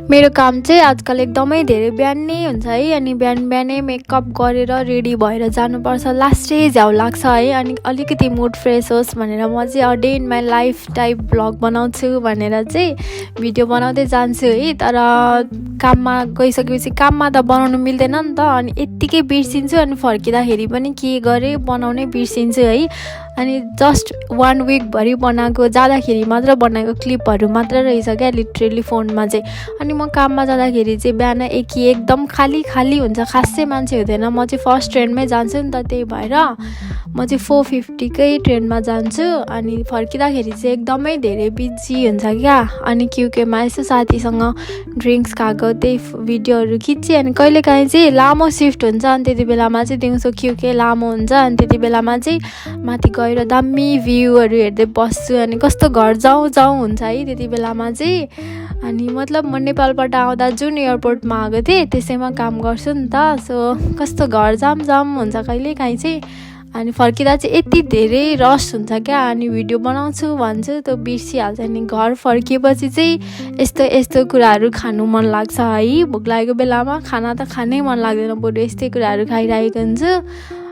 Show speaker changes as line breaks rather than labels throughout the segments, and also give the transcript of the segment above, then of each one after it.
मेरो काम चाहिँ आजकल एकदमै धेरै बिहान नै हुन्छ है। अनि बिहानै मेकअप गरेर रेडी भएर जानुपर्छ, लास्टै झ्याउ लाग्छ है। अनि अलिकति मुड फ्रेस होस् भनेर म चाहिँ a day in my life type vlog बनाउँछु भनेर चाहिँ भिडियो बनाउँदै जान्छु है। तर काममा गइसकेपछि काममा त बनाउनु मिल्दैन नि त, अनि यत्तिकै बिर्सिन्छु अनि फर्किँदाखेरि पनि के गरेँ बनाउनै बिर्सिन्छु है। अनि जस्ट 1 विकभरि बनाएको, जाँदाखेरि मात्र बनाएको क्लिपहरू मात्र रहेछ क्या लिटरली फोनमा चाहिँ। अनि म काममा जाँदाखेरि चाहिँ बिहान एकदम खाली हुन्छ, खासै मान्छे हुँदैन। म चाहिँ फर्स्ट ट्रेनमै जान्छु नि त, त्यही भएर म चाहिँ 4:50कै ट्रेनमा जान्छु। अनि फर्किँदाखेरि चाहिँ एकदमै धेरै बिजी हुन्छ क्या। अनि क्युकेमा यसो साथीसँग ड्रिङ्क्स खाएको त्यही भिडियोहरू खिच्एँ। अनि कहिलेकाहीँ चाहिँ लामो सिफ्ट हुन्छ, अनि त्यति बेलामा चाहिँ दिउँसो क्युके लामो हुन्छ, अनि त्यति बेलामा चाहिँ माथि गएर दामी भ्यूहरू हेर्दै बस्छु। अनि कस्तो घर जाउँ हुन्छ है त्यति बेलामा चाहिँ। अनि मतलब म नेपालबाट आउँदा जुन एयरपोर्टमा आएको थिएँ त्यसैमा काम गर्छु नि त, सो कस्तो घर जाम हुन्छ कहिलेकाहीँ चाहिँ। अनि फर्किँदा चाहिँ यति धेरै रस हुन्छ क्या। अनि भिडियो बनाउँछु भन्छु त्यो बिर्सिहाल्छ। अनि घर फर्किएपछि चाहिँ यस्तो कुराहरू खानु मन लाग्छ है। भोक लागेको बेलामा खाना त खानै मन लाग्दैन, बरु यस्तै कुराहरू खाइरहेको हुन्छु।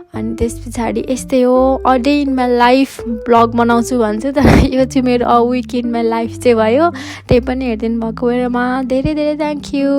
अनि त्यस पछाडि यस्तै हो, a day in my life blog बनाउँछु भन्छु, तर यो चाहिँ मेरो a week in my life चाहिँ भयो। त्यही पनि हेरिदिनु भएको भएरमा धेरै धेरै थ्याङ्क यू।